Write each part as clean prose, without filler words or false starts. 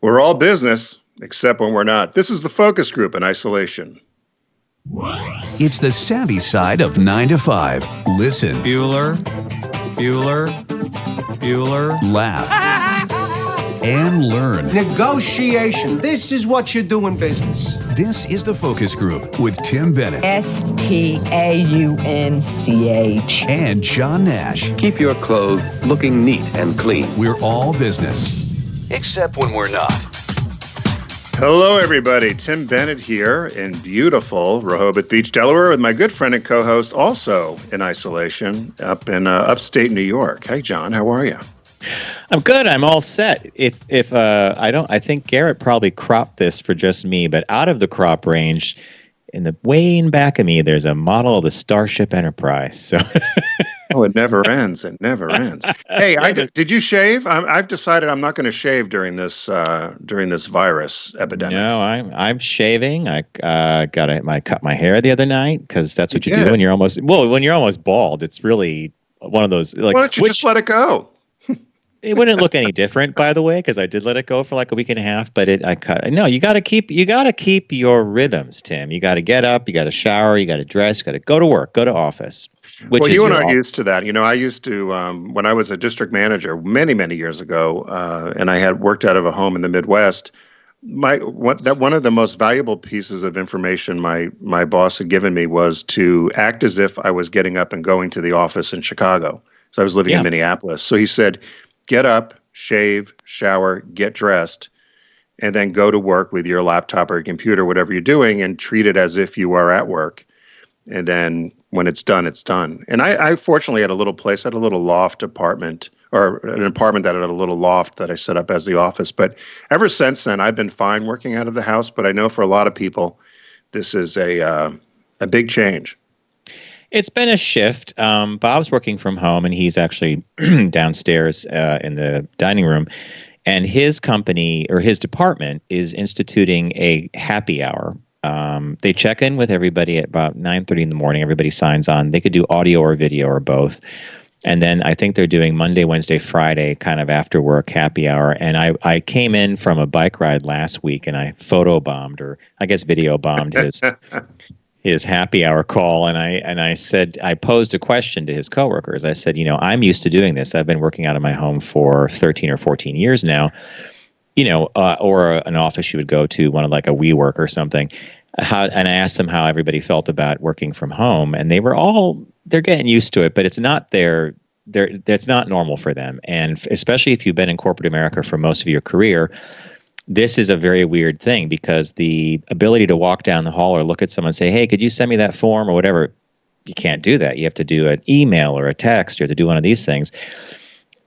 We're all business, except when we're not. This is the focus group in isolation. It's the savvy side of 9 to 5. Listen. Bueller. Laugh. And learn. Negotiation. This is what you do in business. This is the focus group with Tim Bennett. Staunch. And John Nash. Keep your clothes looking neat and clean. We're all business. Except when we're not. Hello, everybody. Tim Bennett here in beautiful Rehoboth Beach, Delaware, with my good friend and co-host, also in isolation, up in upstate New York. Hey, John, how are you? I'm good. I'm all set. I think Garrett probably cropped this for just me, but out of the crop range, in the way in back of me, there's a model of the Starship Enterprise. So. Oh, it never ends. It never ends. Hey, did you shave? I've decided I'm not going to shave during this virus epidemic. No, I'm shaving. I cut my hair the other night because that's what you do when you're almost bald. It's really one of those. Like, why don't you just let it go? It wouldn't look any different, by the way, because I did let it go for like a week and a half. But I cut. No, you got to keep your rhythms, Tim. You got to get up, you got to shower, you got to dress, you got to go to work, go to office. Well, you and I are used to that. You know, I used to when I was a district manager many years ago, and I had worked out of a home in the Midwest. One of the most valuable pieces of information my boss had given me was to act as if I was getting up and going to the office in Chicago. So I was living in Minneapolis. So he said, get up, shave, shower, get dressed, and then go to work with your laptop or your computer, whatever you're doing, and treat it as if you are at work. And then when it's done, it's done. And I fortunately had a little place, had a little loft apartment, or an apartment that had a little loft that I set up as the office. But ever since then, I've been fine working out of the house. But I know for a lot of people, this is a big change. It's been a shift. Bob's working from home, and he's actually downstairs in the dining room. And his company or his department is instituting a happy hour. They check in with everybody at about 9:30 in the morning. Everybody signs on. They could do audio or video or both. And then I think they're doing Monday, Wednesday, Friday kind of after work happy hour. And I came in from a bike ride last week, and I photobombed, or I guess video bombed his happy hour call. And I said, I posed a question to his coworkers. I said, I'm used to doing this. I've been working out of my home for 13 or 14 years now, or an office you would go to, one of like a WeWork or something. And I asked them how everybody felt about working from home, and they're getting used to it, but it's not that's not normal for them. And especially if you've been in corporate America for most of your career, this is a very weird thing, because the ability to walk down the hall or look at someone and say, hey, could you send me that form or whatever? You can't do that. You have to do an email or a text. You have to do one of these things.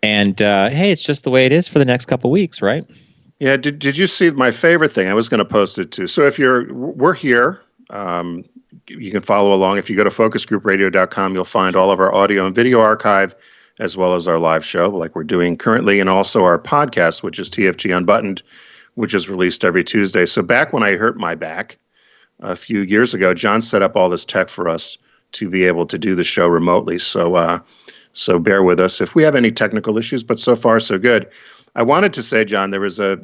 And hey, it's just the way it is for the next couple of weeks, right? Yeah. Did you see my favorite thing? I was going to post it too. So we're here. You can follow along. If you go to focusgroupradio.com, you'll find all of our audio and video archive, as well as our live show, like we're doing currently, and also our podcast, which is TFG Unbuttoned, which is released every Tuesday. So back when I hurt my back a few years ago, John set up all this tech for us to be able to do the show remotely. So bear with us if we have any technical issues, but so far so good. I wanted to say, John, there was a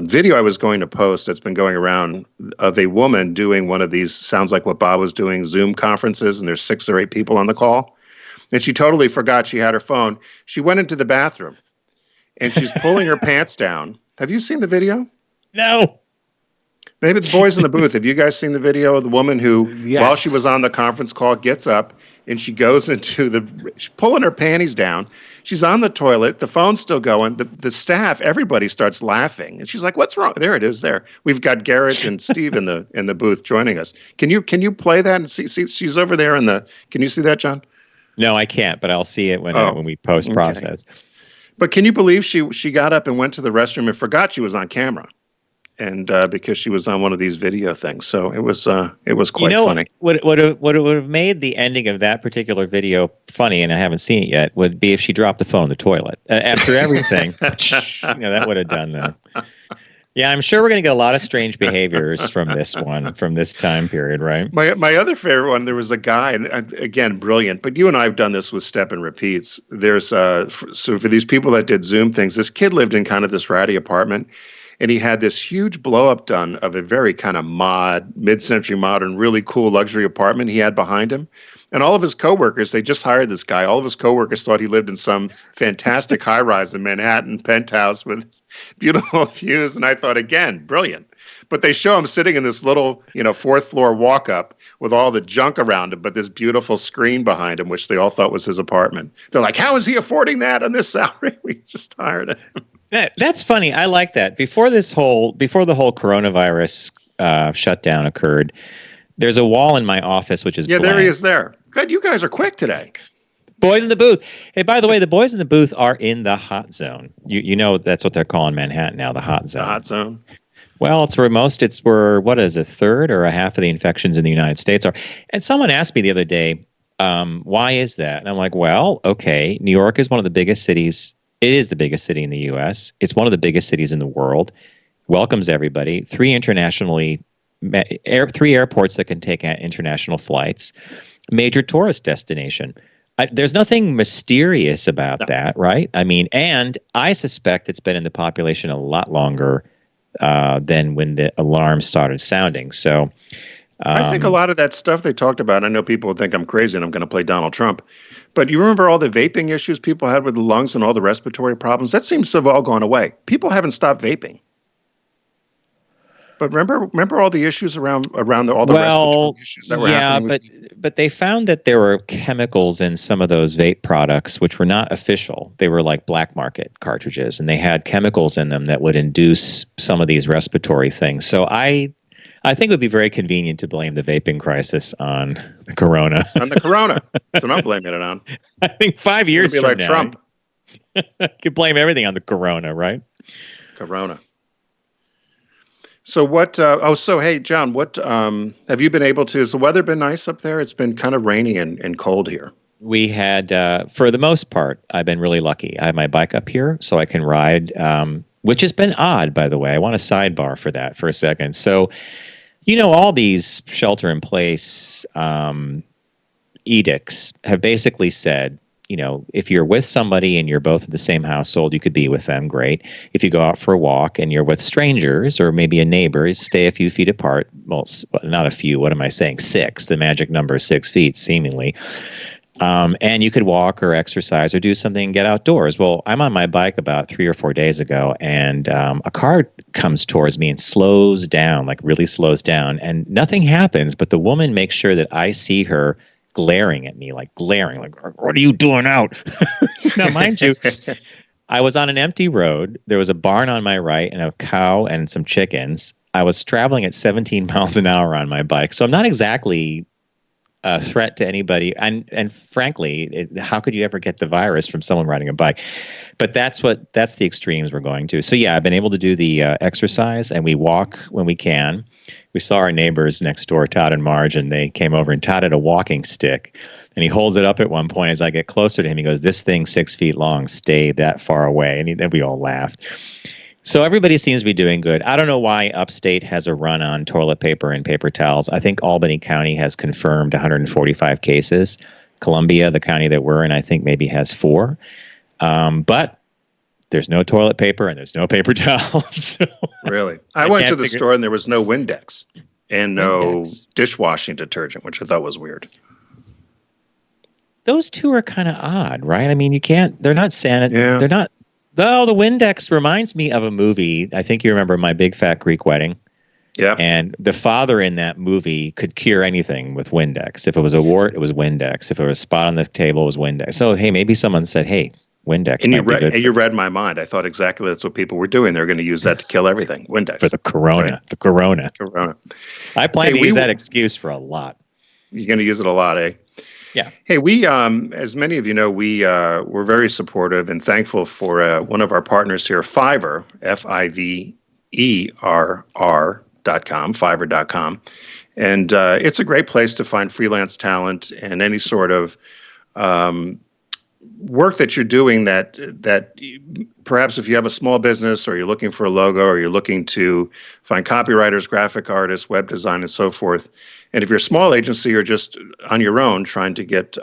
video I was going to post that's been going around of a woman doing one of these, sounds like what Bob was doing, Zoom conferences, and there's 6 or 8 people on the call. And she totally forgot she had her phone. She went into the bathroom, and she's pulling her pants down. Have you seen the video? No. Maybe the boys in the booth. Have you guys seen the video of the woman who, while she was on the conference call, gets up and she goes into she's pulling her panties down. She's on the toilet. The phone's still going. The staff, everybody starts laughing. And she's like, what's wrong? There it is there. We've got Garrett and Steve in the booth joining us. Can you play that and see she's over there can you see that, John? No, I can't, but I'll see it when we post process. Okay. But can you believe she got up and went to the restroom and forgot she was on camera, and because she was on one of these video things, so it was quite funny. What would have made the ending of that particular video funny, and I haven't seen it yet, would be if she dropped the phone in the toilet after everything. That would have done that. Yeah, I'm sure we're going to get a lot of strange behaviors from this time period, right? My other favorite one, there was a guy, and again, brilliant, but you and I have done this with step and repeats. There's so for these people that did Zoom things, this kid lived in kind of this ratty apartment, and he had this huge blow up done of a very kind of mid-century modern, really cool luxury apartment he had behind him. And all of his coworkers, they just hired this guy. All of his coworkers thought he lived in some fantastic high rise in Manhattan penthouse with beautiful views. And I thought, again, brilliant. But they show him sitting in this little, fourth floor walk up with all the junk around him, but this beautiful screen behind him, which they all thought was his apartment. They're like, how is he affording that on this salary? We just hired him. That's funny. I like that. Before the whole coronavirus shutdown occurred, there's a wall in my office which is blank. There he is there. Good, you guys are quick today. Boys in the booth. Hey, by the way, the boys in the booth are in the hot zone. You know that's what they're calling Manhattan now, the hot zone. The hot zone. Well, it's where what is a third or a half of the infections in the United States are. And someone asked me the other day, why is that? And I'm like, well, okay, New York is one of the biggest cities. It is the biggest city in the U.S. It's one of the biggest cities in the world. Welcomes everybody. Three airports that can take international flights. Major tourist destination. There's nothing mysterious about that, right? I mean, and I suspect it's been in the population a lot longer than when the alarm started sounding. So I think a lot of that stuff they talked about, I know people would think I'm crazy and I'm going to play Donald Trump, but you remember all the vaping issues people had with the lungs and all the respiratory problems? That seems to have all gone away. People haven't stopped vaping. But remember all the issues around all the respiratory issues that were happening? But they found that there were chemicals in some of those vape products which were not official. They were like black market cartridges, and they had chemicals in them that would induce some of these respiratory things. So I think it would be very convenient to blame the vaping crisis on the corona. On the corona. So I'm blaming it on. I think 5 years from like now, Trump. You could blame everything on the corona, right? Corona. So hey, John, what have you been able to, has the weather been nice up there? It's been kind of rainy and cold here. We had, for the most part, I've been really lucky. I have my bike up here so I can ride, which has been odd, by the way. I want a sidebar for that for a second. So, all these shelter-in-place edicts have basically said, if you're with somebody and you're both in the same household, you could be with them, great. If you go out for a walk and you're with strangers or maybe a neighbor, stay a few feet apart. Well, not a few, what am I saying? 6, the magic number is 6 feet, seemingly. And you could walk or exercise or do something and get outdoors. Well, I'm on my bike about 3 or 4 days ago, and a car comes towards me and slows down, like really slows down, and nothing happens, but the woman makes sure that I see her glaring at me, like, what are you doing out? Now, mind you, I was on an empty road. There was a barn on my right and a cow and some chickens. I was traveling at 17 miles an hour on my bike. So I'm not exactly a threat to anybody. And frankly, how could you ever get the virus from someone riding a bike? But that's the extremes we're going to. So yeah, I've been able to do the exercise, and we walk when we can. We saw our neighbors next door, Todd and Marge, and they came over, and Todd had a walking stick, and he holds it up at one point. As I get closer to him, he goes, "This thing's 6 feet long. Stay that far away." And then we all laughed. So everybody seems to be doing good. I don't know why upstate has a run on toilet paper and paper towels. I think Albany County has confirmed 145 cases. Columbia, the county that we're in, I think maybe has 4. But there's no toilet paper and there's no paper towels. Really? I went to the store and there was no Windex and no dishwashing detergent, which I thought was weird. Those two are kind of odd, right? I mean, they're not sanitary. Yeah. They're not. Though the Windex reminds me of a movie. I think you remember My Big Fat Greek Wedding. Yeah. And the father in that movie could cure anything with Windex. If it was a wart, it was Windex. If it was a spot on the table, it was Windex. So, hey, maybe someone said, hey, Windex. And you read my mind. I thought exactly that's what people were doing. They're going to use that to kill everything. Windex. For the corona. Right. The corona. Corona. I plan to use that excuse for a lot. You're going to use it a lot, eh? Yeah. Hey, we, as many of you know, we're very supportive and thankful for one of our partners here, Fiverr, Fiverr.com, Fiverr.com. And it's a great place to find freelance talent and any sort of work that you're doing that perhaps if you have a small business or you're looking for a logo or you're looking to find copywriters, graphic artists, web design, and so forth, and if you're a small agency or just on your own trying to get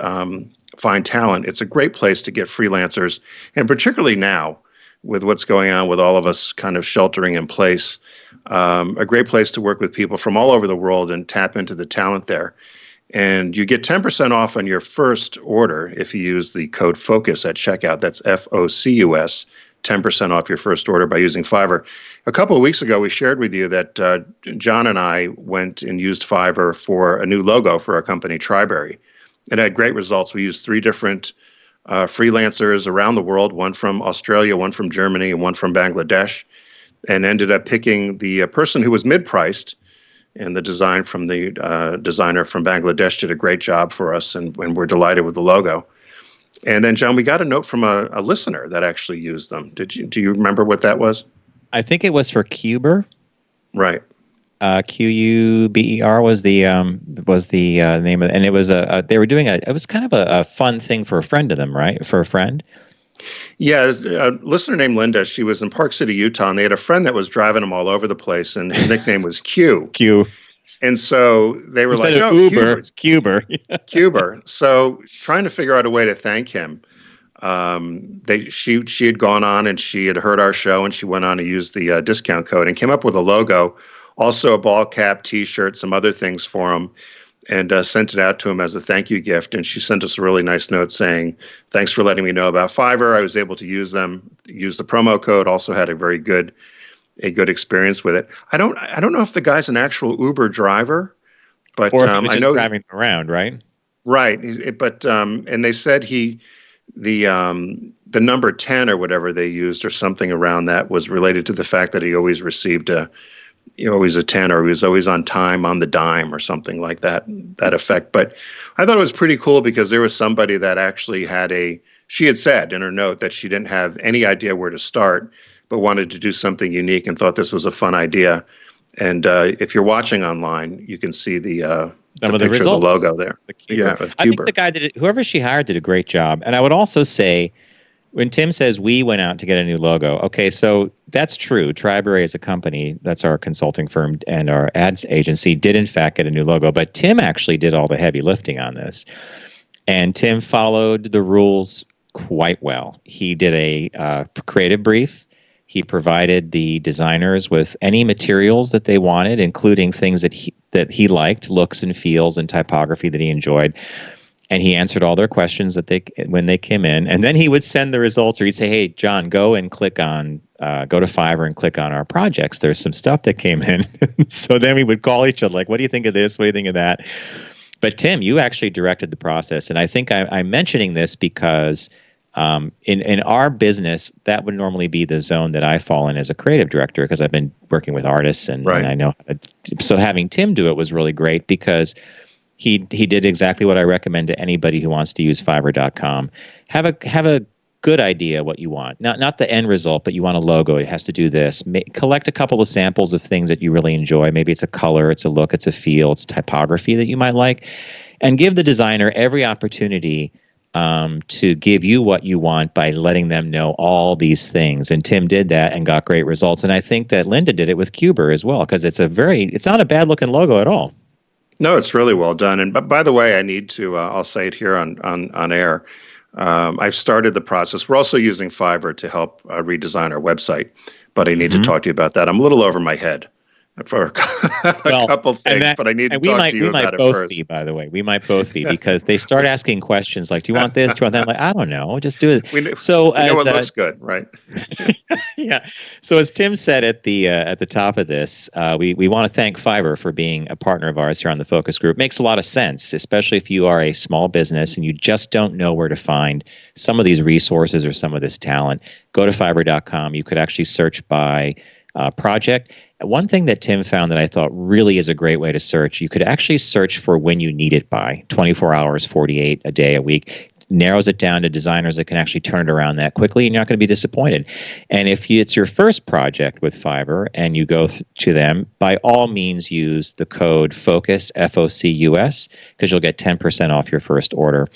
find talent, it's a great place to get freelancers, and particularly now with what's going on with all of us kind of sheltering in place, a great place to work with people from all over the world and tap into the talent there. And you get 10% off on your first order if you use the code FOCUS at checkout. That's FOCUS, 10% off your first order by using Fiverr. A couple of weeks ago, we shared with you that John and I went and used Fiverr for a new logo for our company, Triberry. It had great results. We used 3 different freelancers around the world, one from Australia, one from Germany, and one from Bangladesh, and ended up picking the person who was mid-priced. And the design from the designer from Bangladesh did a great job for us, and we're delighted with the logo. And then, John, we got a note from a listener that actually used them. Do you remember what that was? I think it was for Cuber. Right. Quber was the name of it, and it was they were doing it was kind of a fun thing for a friend of them, right? For a friend. Yeah, a listener named Linda. She was in Park City, Utah, and they had a friend that was driving them all over the place, and his nickname was Q. Q. And so they were like, "Oh, Uber, Cuber, Cuber." So trying to figure out a way to thank him. She had gone on and she had heard our show, and she went on to use the discount code and came up with a logo, also a ball cap, T-shirt, some other things for him, and sent it out to him as a thank you gift. And she sent us a really nice note saying, "Thanks for letting me know about Fiverr. I was able to use the promo code. Also had a good experience with it." I don't know if the guy's an actual Uber driver, but or if he was I just know driving around, right? Right, but and they said the number 10 or whatever they used or something around that was related to the fact that he always received always a 10, or he was always on time on the dime or something like that effect. But I thought it was pretty cool because there was somebody that actually she had said in her note that she didn't have any idea where to start, but wanted to do something unique and thought this was a fun idea. And if you're watching online, you can see the picture results, of the logo there. I think the guy whoever she hired did a great job. And I would also say, when Tim says we went out to get a new logo, okay, so that's true. Triberry as a company, that's our consulting firm and our ads agency, did in fact get a new logo. But Tim actually did all the heavy lifting on this. And Tim followed the rules quite well. He did a creative brief. He provided the designers with any materials that they wanted, including things that he liked, looks and feels and typography that he enjoyed. And he answered all their questions when they came in. And then he would send the results, or he'd say, "Hey, John, go to Fiverr and click on our projects. There's some stuff that came in." So then we would call each other, like, "What do you think of this? What do you think of that?" But Tim, you actually directed the process. And I think I'm mentioning this because in our business, that would normally be the zone that I fall in as a creative director, because I've been working with artists and I know. So having Tim do it was really great because he did exactly what I recommend to anybody who wants to use Fiverr.com. Have a good idea what you want. Not the end result, but you want a logo. It has to do this. Collect a couple of samples of things that you really enjoy. Maybe it's a color, it's a look, it's a feel, it's typography that you might like, and give the designer every opportunity to give you what you want by letting them know all these things. And Tim did that and got great results. And I think that Linda did it with Cuber as well, because it's not a bad looking logo at all. No, it's really well done. And by the way, I need to, I'll say it here on air. I've started the process. We're also using Fiverr to help redesign our website, but I need to talk to you about that. I'm a little over my head for a couple things, but I need to talk to you about it first. By the way, we might both be, because they start asking questions like, "Do you want this? Do you want that?" I'm like, "I don't know. Just do it." We know it looks good, right? Yeah. So as Tim said at the top of this, we want to thank Fiverr for being a partner of ours here on the Focus Group. Makes a lot of sense, especially if you are a small business and you just don't know where to find some of these resources or some of this talent. Go to Fiverr.com. You could actually search by project. One thing that Tim found that I thought really is a great way to search, you could actually search for when you need it by, 24 hours, 48, a day, a week. Narrows it down to designers that can actually turn it around that quickly, and you're not going to be disappointed. And if it's your first project with Fiverr and you go to them, by all means use the code FOCUS, FOCUS, because you'll get 10% off your first order.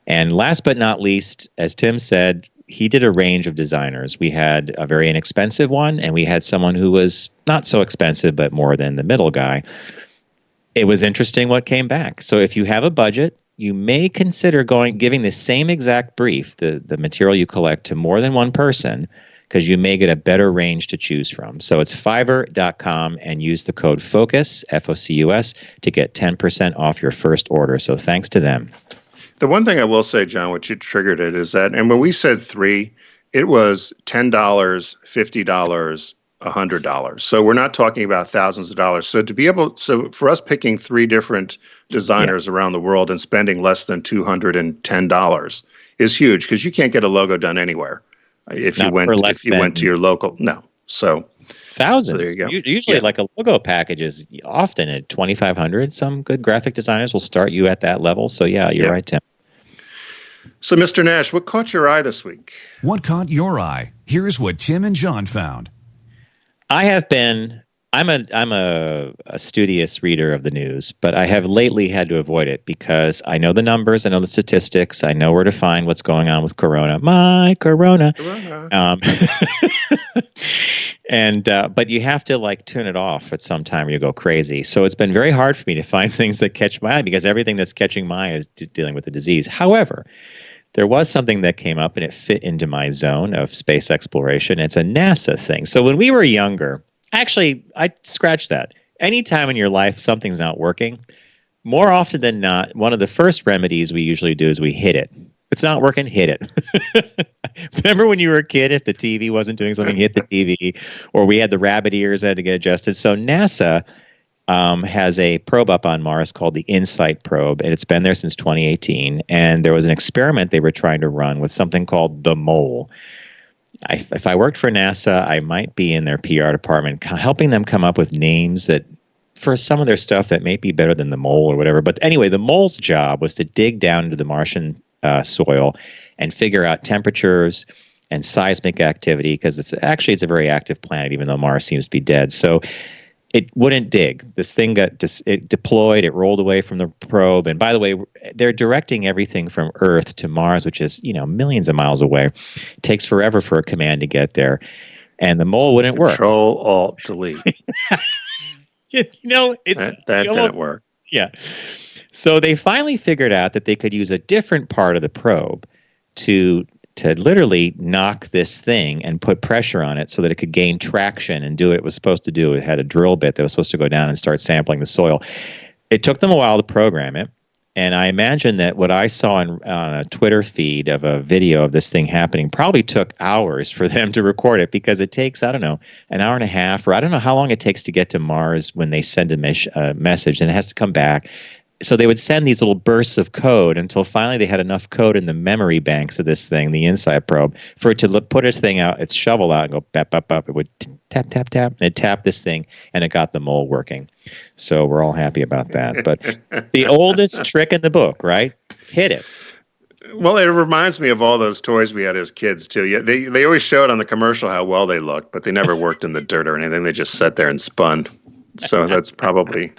And last but not least, as Tim said, he did a range of designers. We had a very inexpensive one, and we had someone who was not so expensive, but more than the middle guy. It was interesting what came back. So if you have a budget, you may consider giving the same exact brief, the material you collect, to more than one person, because you may get a better range to choose from. So it's Fiverr.com, and use the code FOCUS, FOCUS, to get 10% off your first order. So thanks to them. The one thing I will say, John, which you triggered it, is that, and when we said 3, it was $10, $50, $100. So we're not talking about thousands of dollars. So so for us picking 3 different designers around the world and spending less than $210 is huge, because you can't get a logo done anywhere if you went to your local. No. So thousands. So there you go. Usually, like a logo package is often at $2,500. Some good graphic designers will start you at that level. So yeah, you're right, Tim. So, Mr. Nash, what caught your eye this week? What caught your eye? Here's what Tim and John found. I'm a studious reader of the news, but I have lately had to avoid it because I know the numbers, I know the statistics, I know where to find what's going on with Corona. My Corona. But you have to turn it off at some time or you go crazy. So it's been very hard for me to find things that catch my eye because everything that's catching my eye is dealing with the disease. However, there was something that came up and it fit into my zone of space exploration. It's a NASA thing. So when we were younger, actually, I scratched that. Anytime in your life something's not working, more often than not, one of the first remedies we usually do is we hit it. It's not working, hit it. Remember when you were a kid, if the TV wasn't doing something, hit the TV, or we had the rabbit ears that had to get adjusted. So NASA has a probe up on Mars called the InSight probe, and it's been there since 2018. And there was an experiment they were trying to run with something called the mole. If I worked for NASA, I might be in their PR department helping them come up with names that for some of their stuff that may be better than the mole or whatever. But anyway, the mole's job was to dig down into the Martian soil and figure out temperatures and seismic activity, because it's a very active planet, even though Mars seems to be dead. So it wouldn't dig. This thing it deployed, it rolled away from the probe. And by the way, they're directing everything from Earth to Mars, which is, millions of miles away. It takes forever for a command to get there. And the mole wouldn't work. Control-Alt-Delete. That didn't work. Yeah. So they finally figured out that they could use a different part of the probe to literally knock this thing and put pressure on it so that it could gain traction and do what it was supposed to do. It had a drill bit that was supposed to go down and start sampling the soil. It took them a while to program it. And I imagine that what I saw on a Twitter feed of a video of this thing happening probably took hours for them to record it, because it takes, I don't know, an hour and a half, or I don't know how long it takes to get to Mars when they send a message, and it has to come back. So they would send these little bursts of code until finally they had enough code in the memory banks of this thing, the InSight probe, for it to put its thing out, its shovel out, and go bap, bap, bap. It would tap, tap, tap, and it tapped this thing, and it got the mole working. So we're all happy about that. But the oldest trick in the book, right? Hit it. Well, it reminds me of all those toys we had as kids, too. Yeah, they always showed on the commercial how well they looked, but they never worked in the dirt or anything. They just sat there and spun. So that's probably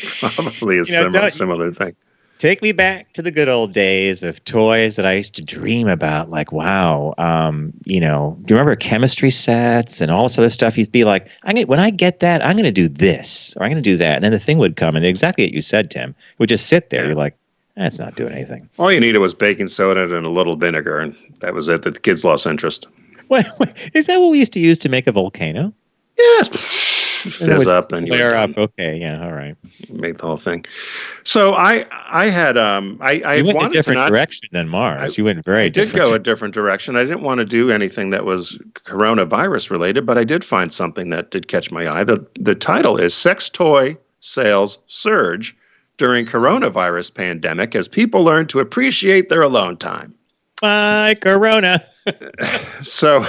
a similar thing. Take me back to the good old days of toys that I used to dream about. Like, wow, do you remember chemistry sets and all this other stuff? You'd be like, when I get that, I'm going to do this, or I'm going to do that. And then the thing would come, and exactly what you said, Tim, it would just sit there. You're like, that's not doing anything. All you needed was baking soda and a little vinegar, and that was it. The kids lost interest. Wait, is that what we used to use to make a volcano? Yes. Fizz up, then you flare up. Okay, yeah, all right. Make the whole thing. So I had I you went wanted a different to direction than Mars. You went very different. I did go a different direction. I didn't want to do anything that was coronavirus related, but I did find something that did catch my eye. The title is "Sex Toy Sales Surge During Coronavirus Pandemic as People Learn to Appreciate Their Alone Time." Bye, Corona. So,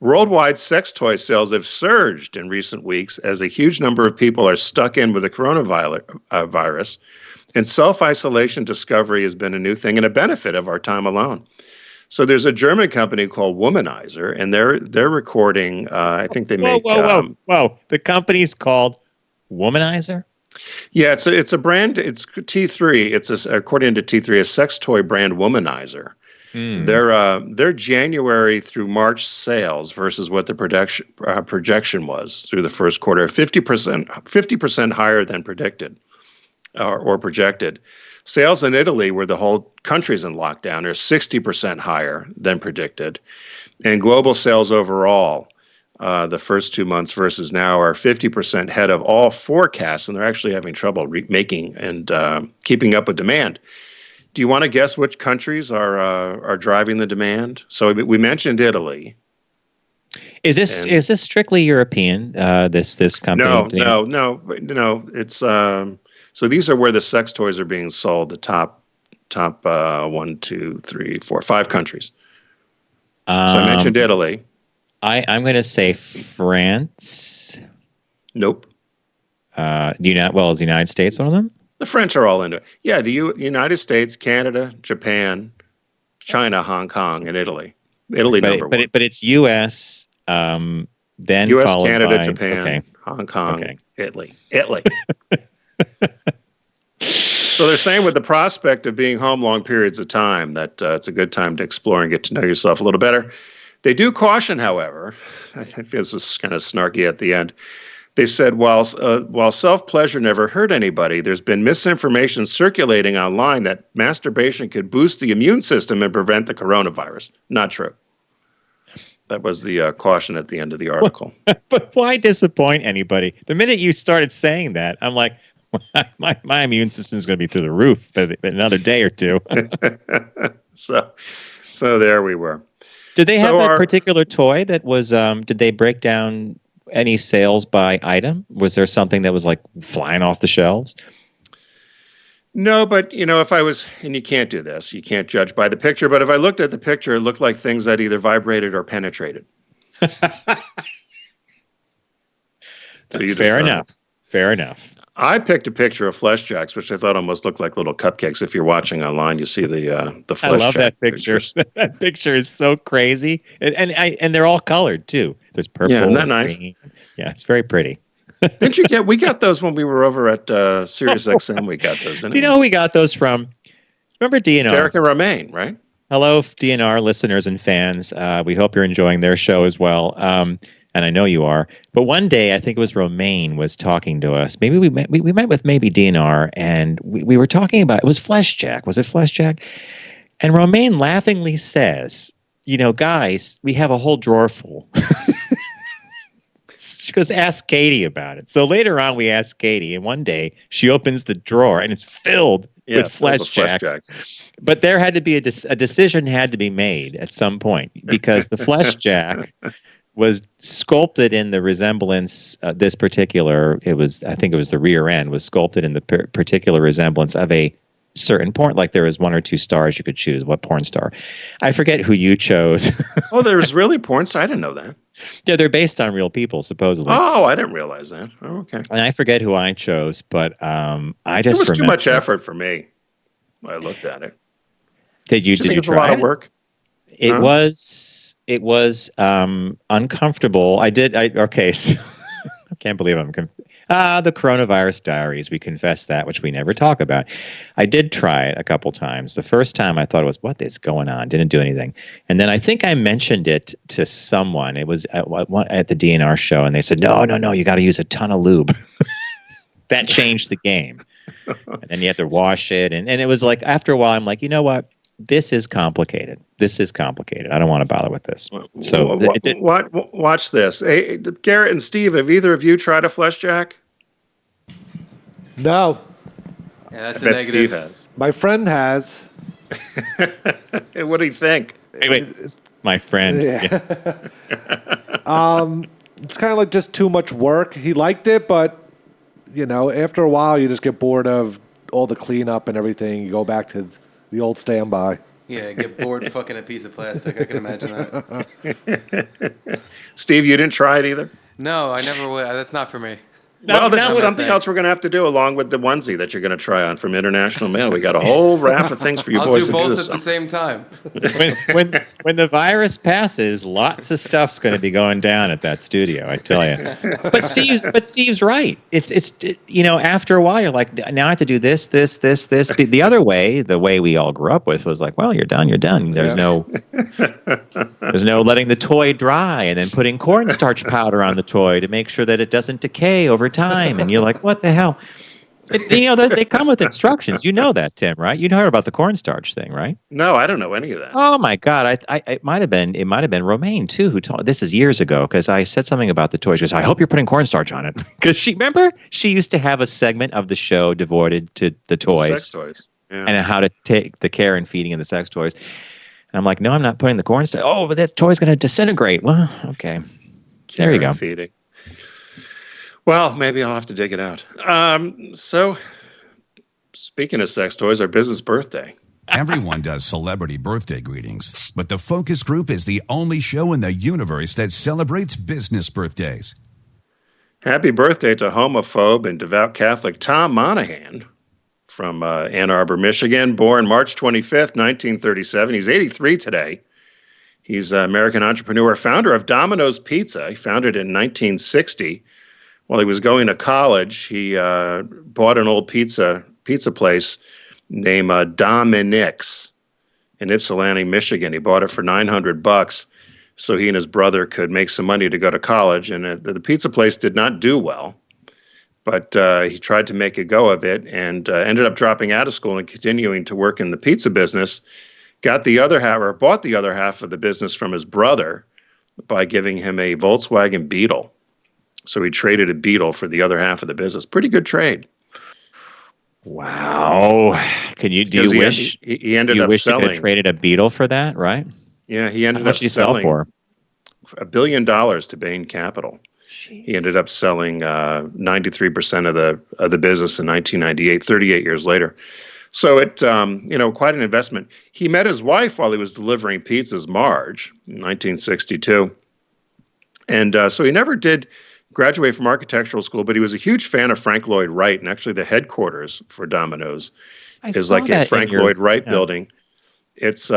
worldwide sex toy sales have surged in recent weeks as a huge number of people are stuck in with the coronavirus, and self-isolation discovery has been a new thing and a benefit of our time alone. So there's a German company called Womanizer, and they're recording. I think they make. Whoa! The company's called Womanizer. Yeah, it's a brand. It's T3. According to T3, a sex toy brand womanizer. Hmm. Their January through March sales versus what the projection was through the first quarter, 50% higher than predicted or projected. Sales in Italy, where the whole country's in lockdown, are 60% higher than predicted, and global sales overall, the first 2 months versus now, are 50% ahead of all forecasts, and they're actually having trouble making and keeping up with demand. Do you want to guess which countries are driving the demand? So we mentioned Italy. Is this strictly European? This company? No. It's so these are where the sex toys are being sold. The top 1, 2, 3, 4, 5 countries. So I mentioned Italy. I'm going to say France. Nope. Is the United States one of them? The French are all into it. Yeah, the United States, Canada, Japan, China, Hong Kong, and Italy. Italy number one. But it's U.S. Then U.S., followed Canada, by Japan, Hong Kong, Okay. Italy. So they're saying with the prospect of being home long periods of time that it's a good time to explore and get to know yourself a little better. They do caution, however, I think this was kind of snarky at the end. They said while self-pleasure never hurt anybody, there's been misinformation circulating online that masturbation could boost the immune system and prevent the coronavirus. Not true. That was the caution at the end of the article. But why disappoint anybody? The minute you started saying that, I'm like, my immune system is going to be through the roof in another day or two. So there we were. Did they have a particular toy that was? Did they break down any sales by item? Was there something that was like flying off the shelves? No, but if I was, and you can't do this, you can't judge by the picture, but if I looked at the picture, it looked like things that either vibrated or penetrated. So Fair enough. I picked a picture of flesh jacks, which I thought almost looked like little cupcakes. If you're watching online, you see the flesh. I love that picture. Pictures. That picture is so crazy, and they're all colored too. There's purple. Yeah, isn't that nice? Green. Yeah, it's very pretty. Didn't you we got those when we were over at Sirius XM. We got those. Do you know who we got those from? Remember DNR? Derek and Romaine, right? Hello, DNR listeners and fans. We hope you're enjoying their show as well. And I know you are. But one day, I think it was Romaine was talking to us. Maybe we met with maybe DNR, and we were talking about, it was Flesh Jack. Was it Flesh Jack? And Romaine laughingly says, guys, we have a whole drawer full. She goes, ask Katie about it. So later on, we asked Katie, and one day she opens the drawer, and it's filled with Flesh Jacks. But there had to be a decision had to be made at some point, because the Flesh Jack was sculpted in the resemblance. I think it was the rear end was sculpted in the particular resemblance of a certain porn. Like there was 1 or 2 stars you could choose. What porn star? I forget who you chose. Oh, there was really porn star? I didn't know that. Yeah, they're based on real people, supposedly. Oh, I didn't realize that. Oh, okay. And I forget who I chose, but I just it was too much effort for me. I looked at it. Did you it's try a lot of work? It was uncomfortable. Okay. So I can't believe I'm the coronavirus diaries. We confess that, which we never talk about. I did try it a couple times. The first time I thought it was, what is going on? Didn't do anything. And then I think I mentioned it to someone. It was at the DNR show, and they said, no, you got to use a ton of lube. That changed the game. And then you have to wash it. And it was like, after a while, I'm like, you know what? This is complicated. I don't want to bother with this. So watch this. Hey, Garrett and Steve, have either of you tried a Flesh Jack? No. Yeah, that's I a bet negative. Steve has. My friend has. Hey, what do you think? Wait. My friend. Yeah. It's kind of like just too much work. He liked it, but after a while, you just get bored of all the cleanup and everything. You go back to the old standby. Yeah, get bored fucking a piece of plastic. I can imagine that. Steve, you didn't try it either? No, I never would. That's not for me. Well, this is with something that. else we're going to have to do along with the onesie that you're going to try on from International Mail. We got a whole raft of things for you I'll boys do to do both this at the summer. same time. when the virus passes, lots of stuff's going to be going down at that studio. I tell you. But Steve's right. It's after a while you're like, now I have to do this. But the other way, the way we all grew up with was like, well, you're done. There's no letting the toy dry and then putting cornstarch powder on the toy to make sure that it doesn't decay over time. And you're like, what the hell? They come with instructions. You know that, Tim, right? You heard about the cornstarch thing, right? No, I don't know any of that. Oh my God! It might have been Romaine too who told. This is years ago because I said something about the toys. She goes, I hope you're putting cornstarch on it because she used to have a segment of the show devoted to the toys, Sex toys. Yeah. and how to take the care and feeding of the sex toys. And I'm like, no, I'm not putting the cornstarch. Oh, but that toy's going to disintegrate. Well, okay, there you go. Feeding. Well, maybe I'll have to dig it out. So, speaking of sex toys, our business birthday. Everyone does celebrity birthday greetings, but the Focus Group is the only show in the universe that celebrates business birthdays. Happy birthday to homophobe and devout Catholic Tom Monahan from Ann Arbor, Michigan, born March 25th, 1937. He's 83 today. He's an American entrepreneur, founder of Domino's Pizza. He founded it in 1960. While he was going to college, he bought an old pizza place named Dominic's in Ypsilanti, Michigan. He bought it for $900 so he and his brother could make some money to go to college. And the pizza place did not do well, but he tried to make a go of it and ended up dropping out of school and continuing to work in the pizza business. Bought the other half of the business from his brother by giving him a Volkswagen Beetle. So he traded a Beetle for the other half of the business. Pretty good trade. Wow. Do you wish he ended you up wish you could selling? have traded a Beetle for that, right? Yeah, he ended How much up did you sell selling for? $1 billion to Bain Capital. Jeez. He ended up selling 93% of the business in 1998, 38 years later. So it, quite an investment. He met his wife while he was delivering pizzas, Marge, in 1962. And so he never did graduate from architectural school, but he was a huge fan of Frank Lloyd Wright, and actually the headquarters for Domino's is like a Frank Lloyd Wright building. It's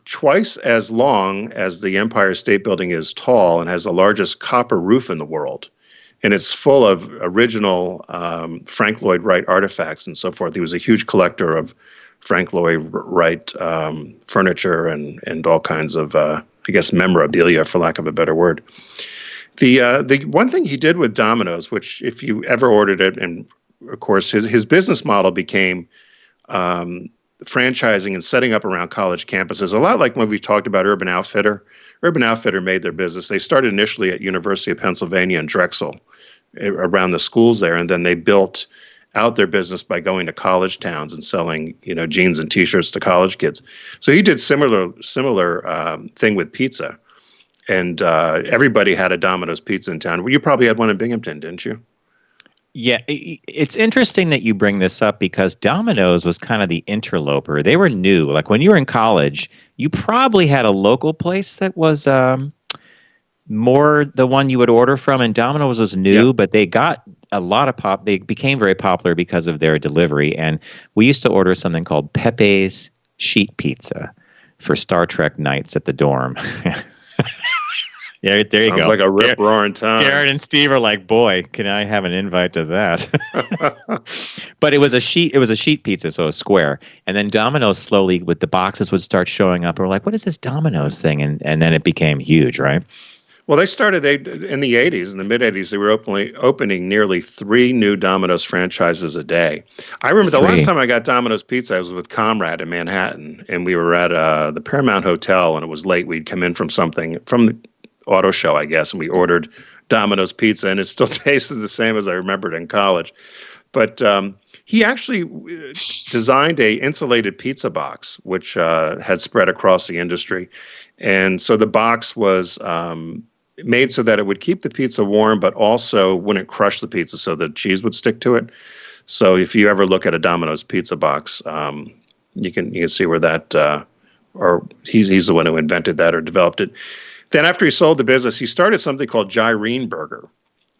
twice as long as the Empire State Building is tall and has the largest copper roof in the world. And it's full of original Frank Lloyd Wright artifacts and so forth. He was a huge collector of Frank Lloyd Wright furniture and all kinds of, memorabilia, for lack of a better word. The one thing he did with Domino's, which if you ever ordered it, and of course his business model became franchising and setting up around college campuses, a lot like when we talked about Urban Outfitter. Urban Outfitter made their business. They started initially at University of Pennsylvania and Drexel, around the schools there, and then they built out their business by going to college towns and selling, jeans and T-shirts to college kids. So he did similar thing with pizza. And everybody had a Domino's pizza in town. Well, you probably had one in Binghamton, didn't you? Yeah, it's interesting that you bring this up because Domino's was kind of the interloper. They were new. Like when you were in college, you probably had a local place that was more the one you would order from, and Domino's was new, but they got a lot of They became very popular because of their delivery. And we used to order something called Pepe's Sheet Pizza for Star Trek nights at the dorm. Yeah, there you go. Sounds like a rip-roaring time. Garrett and Steve are like, boy, can I have an invite to that? But it was a sheet pizza, so a square. And then Domino's slowly, with the boxes, would start showing up. And we're like, what is this Domino's thing? And then it became huge, right? Well, in the 80s, in the mid-80s, they were opening nearly 3 new Domino's franchises a day. I remember the last time I got Domino's pizza, I was with Comrade in Manhattan, and we were at the Paramount Hotel, and it was late. We'd come in from the auto show, I guess, and we ordered Domino's pizza, and it still tasted the same as I remembered in college. But he actually designed a insulated pizza box, which had spread across the industry. And so the box was made so that it would keep the pizza warm, but also wouldn't crush the pizza so the cheese would stick to it. So if you ever look at a Domino's pizza box, you can see where that, or he's the one who invented that or developed it. Then after he sold the business, he started something called Gyrene Burger.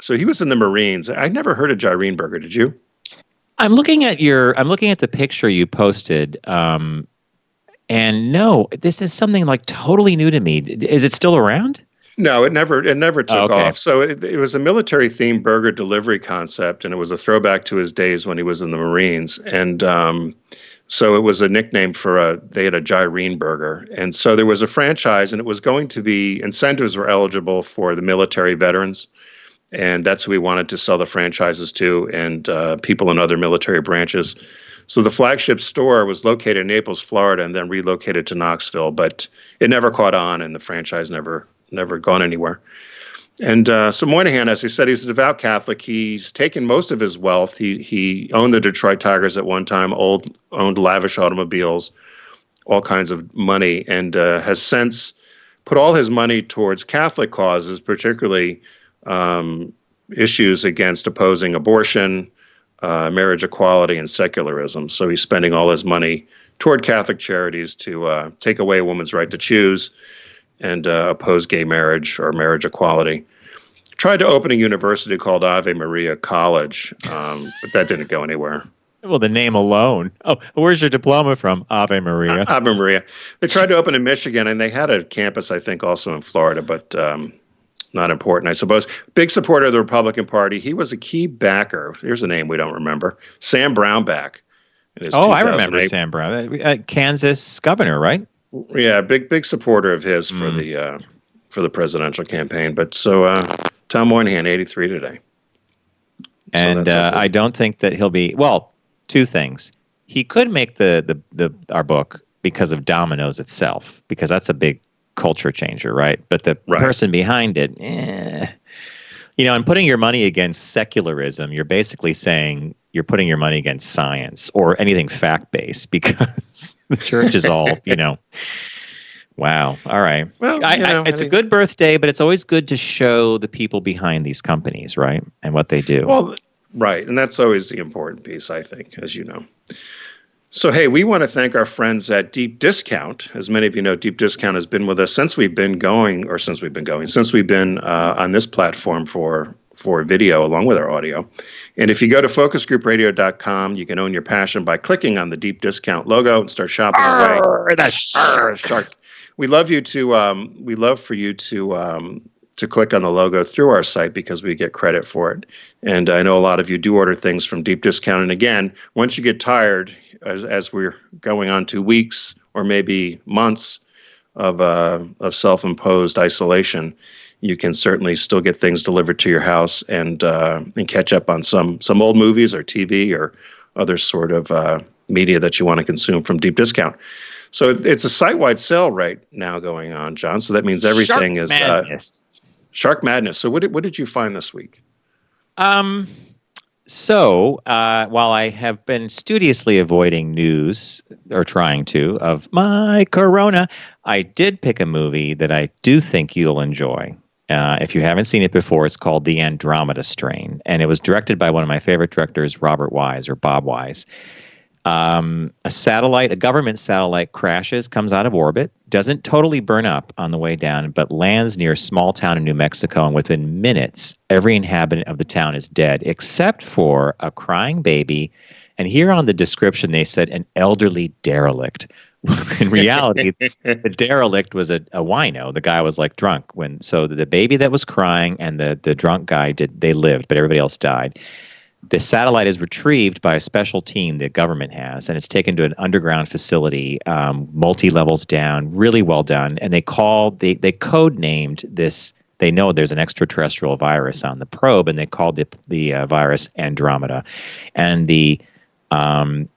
So he was in the Marines. I'd never heard of Gyrenberger. Did you? I'm looking at the picture you posted. And no, this is something like totally new to me. Is it still around? No, it never took okay. off. So it was a military themed burger delivery concept, and it was a throwback to his days when he was in the Marines. And so it was a nickname for they had a Gyrene burger. And so there was a franchise, and it was going to be incentives were eligible for the military veterans. And that's who we wanted to sell the franchises to, and people in other military branches. So the flagship store was located in Naples, Florida, and then relocated to Knoxville. But it never caught on, and the franchise never gone anywhere. And so Moynihan, as I said, he's a devout Catholic. He's taken most of his wealth. He owned the Detroit Tigers at one time, owned lavish automobiles, all kinds of money, and has since put all his money towards Catholic causes, particularly issues against opposing abortion, marriage equality, and secularism. So he's spending all his money toward Catholic charities to take away a woman's right to choose and oppose gay marriage or marriage equality. Tried to open a university called Ave Maria College, but that didn't go anywhere. Well, the name alone. Oh, where's your diploma from? Ave Maria. Ave Maria. They tried to open in Michigan, and they had a campus, I think, also in Florida, but not important, I suppose. Big supporter of the Republican Party. He was a key backer. Here's a name we don't remember. Sam Brownback. Oh, I remember Sam Brown. Kansas governor, right? Yeah, big supporter of his for the presidential campaign. But so Tom Moynihan, 83 today. And I don't think that he'll be, well, two things. He could make our book because of Domino's itself, because that's a big culture changer, right? But the person behind it, and putting your money against secularism, you're basically saying you're putting your money against science or anything fact-based, because the church is all, wow. All right. Well, it's a good birthday, but it's always good to show the people behind these companies, right? And what they do. Well, right. And that's always the important piece, I think, as you know. So, hey, we want to thank our friends at Deep Discount. As many of you know, Deep Discount has been with us since we've been on this platform for video along with our audio. And if you go to focusgroupradio.com, you can own your passion by clicking on the Deep Discount logo and start shopping away. That's shark. We love for you to click on the logo through our site because we get credit for it. And I know a lot of you do order things from Deep Discount. And again, once you get tired, as we're going on to weeks or maybe months of self-imposed isolation, you can certainly still get things delivered to your house and catch up on some old movies or TV or other sort of media that you want to consume from Deep Discount. So it's a site-wide sale right now going on, John. So that means everything is Shark Madness. So what did you find this week? So while I have been studiously avoiding news, or trying to, of my corona, I did pick a movie that I do think you'll enjoy. If you haven't seen it before, it's called The Andromeda Strain, and it was directed by one of my favorite directors, Robert Wise, or Bob Wise. A government satellite crashes, comes out of orbit, doesn't totally burn up on the way down, but lands near a small town in New Mexico, and within minutes, every inhabitant of the town is dead, except for a crying baby. And here on the description, they said an elderly derelict. In reality, the derelict was a wino. The guy was like drunk. So the baby that was crying and the drunk guy they lived, but everybody else died. The satellite is retrieved by a special team the government has, and it's taken to an underground facility, multi-levels down, really well done. And they code-named this. They know there's an extraterrestrial virus on the probe, and they called the virus Andromeda. And the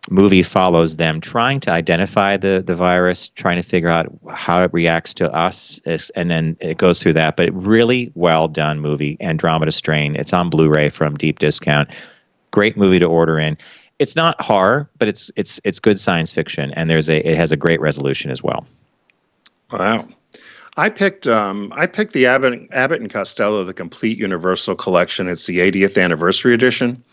movie follows them trying to identify the virus, trying to figure out how it reacts to us, and then it goes through that. But really well done movie, Andromeda Strain. It's on Blu-ray from Deep Discount. Great movie to order in. It's not horror, but it's good science fiction, and it has a great resolution as well. Wow. I picked the Abbott and Costello The Complete Universal Collection. It's the 80th anniversary edition.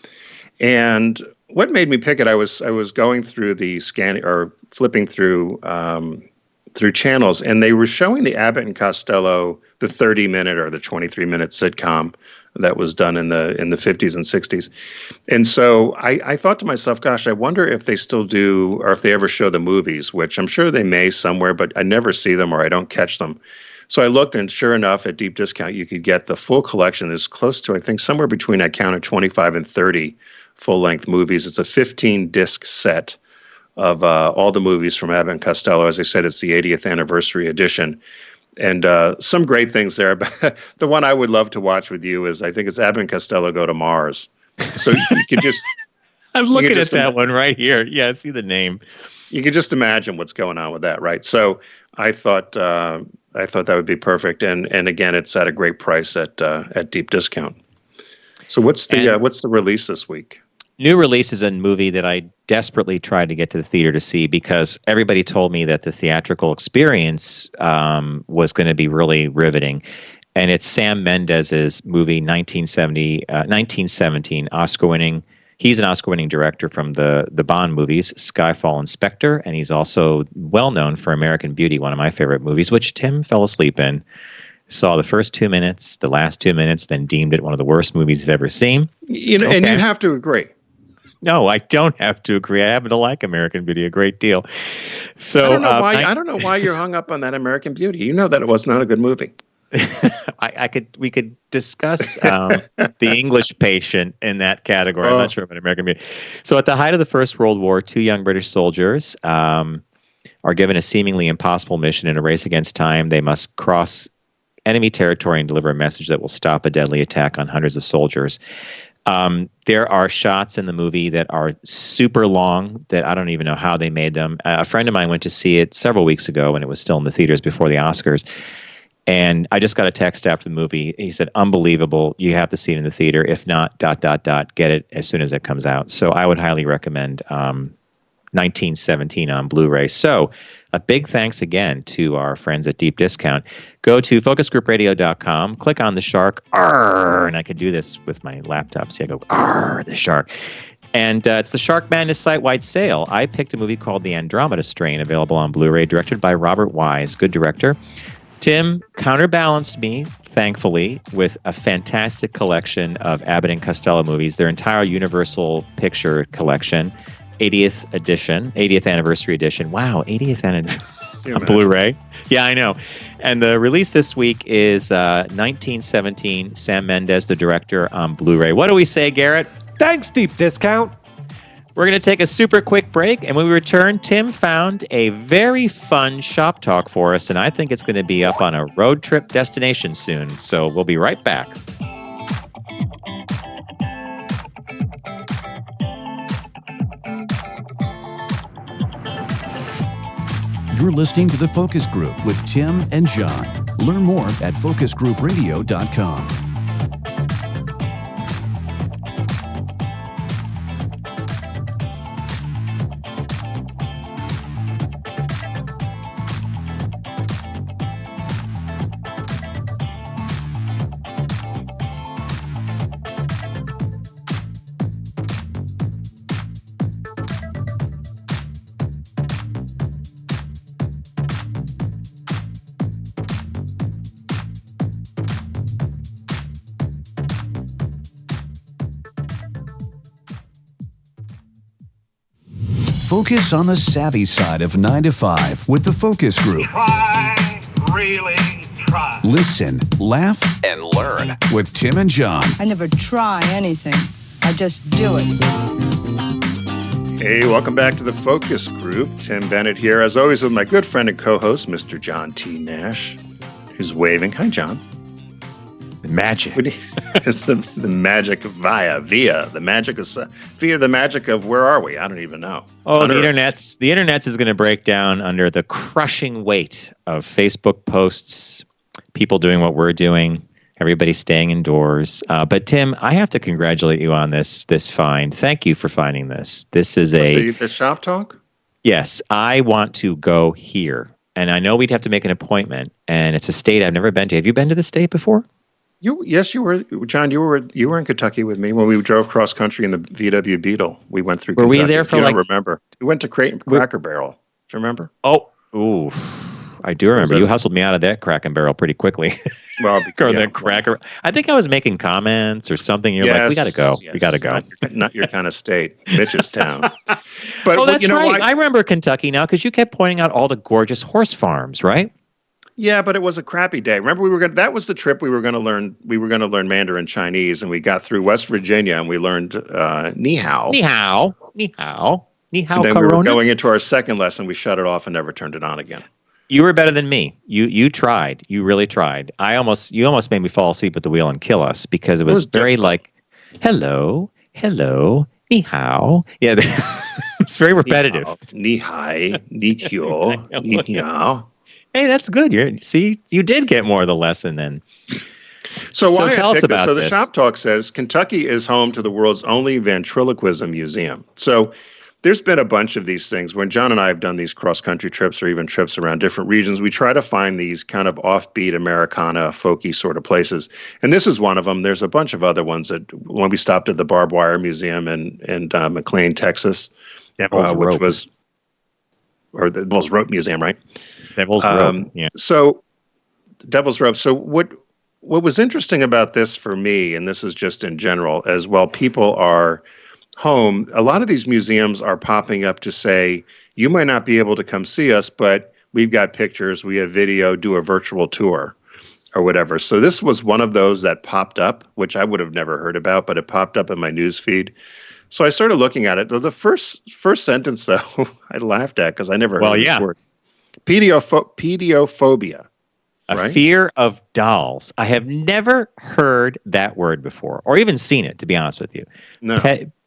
And what made me pick it, I was going through the scanning or flipping through through channels, and they were showing the Abbott and Costello, the 30-minute or the 23-minute sitcom that was done in the 50s and 60s. And so I thought to myself, gosh, I wonder if they still do, or if they ever show the movies, which I'm sure they may somewhere, but I never see them or I don't catch them. So I looked, and sure enough, at deep discount, you could get the full collection. It's close to, I think, somewhere between, I counted 25 and 30 full-length movies. It's a 15-disc set of all the movies from Abbott and Costello. As I said, it's the 80th anniversary edition. And some great things there. But the one I would love to watch with you is, I think it's Abbott and Costello Go to Mars. So you could just... I'm looking at that one right here. Yeah, I see the name. You can just imagine what's going on with that, right? So I thought that would be perfect, and again, it's at a great price at deep discount. So what's the release this week? New release is a movie that I desperately tried to get to the theater to see because everybody told me that the theatrical experience was going to be really riveting. And it's Sam Mendes's movie 1917, Oscar-winning. He's an Oscar-winning director from the Bond movies, Skyfall and Spectre, and he's also well-known for American Beauty, one of my favorite movies, which Tim fell asleep in. Saw the first 2 minutes, the last 2 minutes, then deemed it one of the worst movies he's ever seen. You know, and you have to agree. No, I don't have to agree. I happen to like American Beauty a great deal. So I don't know why you're hung up on that American Beauty. You know that it was not a good movie. We could discuss the English Patient in that category. I'm not sure about American Beauty. So at the height of the First World War, two young British soldiers are given a seemingly impossible mission in a race against time. They must cross enemy territory and deliver a message that will stop a deadly attack on hundreds of soldiers. There are shots in the movie that are super long that I don't even know how they made them. A friend of mine went to see it several weeks ago when it was still in the theaters before the Oscars. And I just got a text after the movie. He said, unbelievable. You have to see it in the theater. If not, ... get it as soon as it comes out. So I would highly recommend 1917 on Blu-ray. So a big thanks again to our friends at Deep Discount. Go to focusgroupradio.com, click on the shark, and I could do this with my laptop. See, I go, the shark. And it's the Shark Madness site-wide sale. I picked a movie called The Andromeda Strain, available on Blu-ray, directed by Robert Wise. Good director. Tim counterbalanced me, thankfully, with a fantastic collection of Abbott and Costello movies, their entire Universal Picture collection, 80th anniversary edition. Wow, 80th anniversary on Blu-ray. Yeah, I know. And the release this week is 1917, Sam Mendes, the director, on Blu-ray. What do we say, Garrett? Thanks, Deep Discount. We're going to take a super quick break, and when we return, Tim found a very fun shop talk for us, and I think it's going to be up on a road trip destination soon. So we'll be right back. You're listening to The Focus Group with Tim and John. Learn more at focusgroupradio.com. Focus on the savvy side of 9 to 5 with the Focus Group. Try, really try. Listen, laugh, and learn with Tim and John. I never try anything. I just do it. Hey, welcome back to the Focus Group. Tim Bennett here, as always, with my good friend and co-host, Mr. John T. Nash, who's waving. Hi, John. The magic. It's the magic via the magic of where are we? I don't even know. Oh, the internet's is going to break down under the crushing weight of Facebook posts, people doing what we're doing, everybody staying indoors. But Tim, I have to congratulate you on this find. Thank you for finding this. This is the shop talk. Yes, I want to go here, and I know we'd have to make an appointment. And it's a state I've never been to. Have you been to the state before? Yes, you were, John. You were in Kentucky with me when we drove cross country in the VW Beetle. We went through. Were Kentucky. we there for I don't remember. We went to Cracker Barrel. Do you remember? Oh, ooh. I do remember. that- You hustled me out of that Crack and Barrel pretty quickly. Well, or yeah, that cracker. I think I was making comments or something. You're like, we got to go. yes, We got to go. Not your kind of state, Mitch's town. But Oh, that's you know right. why? I remember Kentucky now because you kept pointing out all the gorgeous horse farms, right? Yeah, but it was a crappy day. Remember, that was the trip we were going to learn. We were going to learn Mandarin Chinese, and we got through West Virginia, and we learned ni hao. Ni hao, ni hao, ni hao. And then Corona. we were going into our second lesson. We shut it off and never turned it on again. You were better than me. You tried. You really tried. You almost made me fall asleep at the wheel and kill us because it was very like, hello, ni hao. Yeah, it's very repetitive. Ni hai, ni tio, ni hao. Hey, that's good. You did get more of the lesson then. So why tell I us picked this? about So the this. Shop Talk says Kentucky is home to the world's only ventriloquism museum. So there's been a bunch of these things. When John and I have done these cross-country trips or even trips around different regions, we try to find these kind of offbeat Americana, folky sort of places. And this is one of them. There's a bunch of other ones that when we stopped at the Barbed Wire Museum in McLean, Texas, which was, or the Devil's Rope Museum, right? Devil's Rope, yeah. So Devil's Rope. So what was interesting about this for me, and this is just in general, as well, people are home, a lot of these museums are popping up to say, you might not be able to come see us, but we've got pictures, we have video, do a virtual tour or whatever. So this was one of those that popped up, which I would have never heard about, but it popped up in my news feed. So I started looking at it. The first sentence, though, I laughed at because I never heard this word. Pediophobia. A fear of dolls. I have never heard that word before, or even seen it, to be honest with you. No.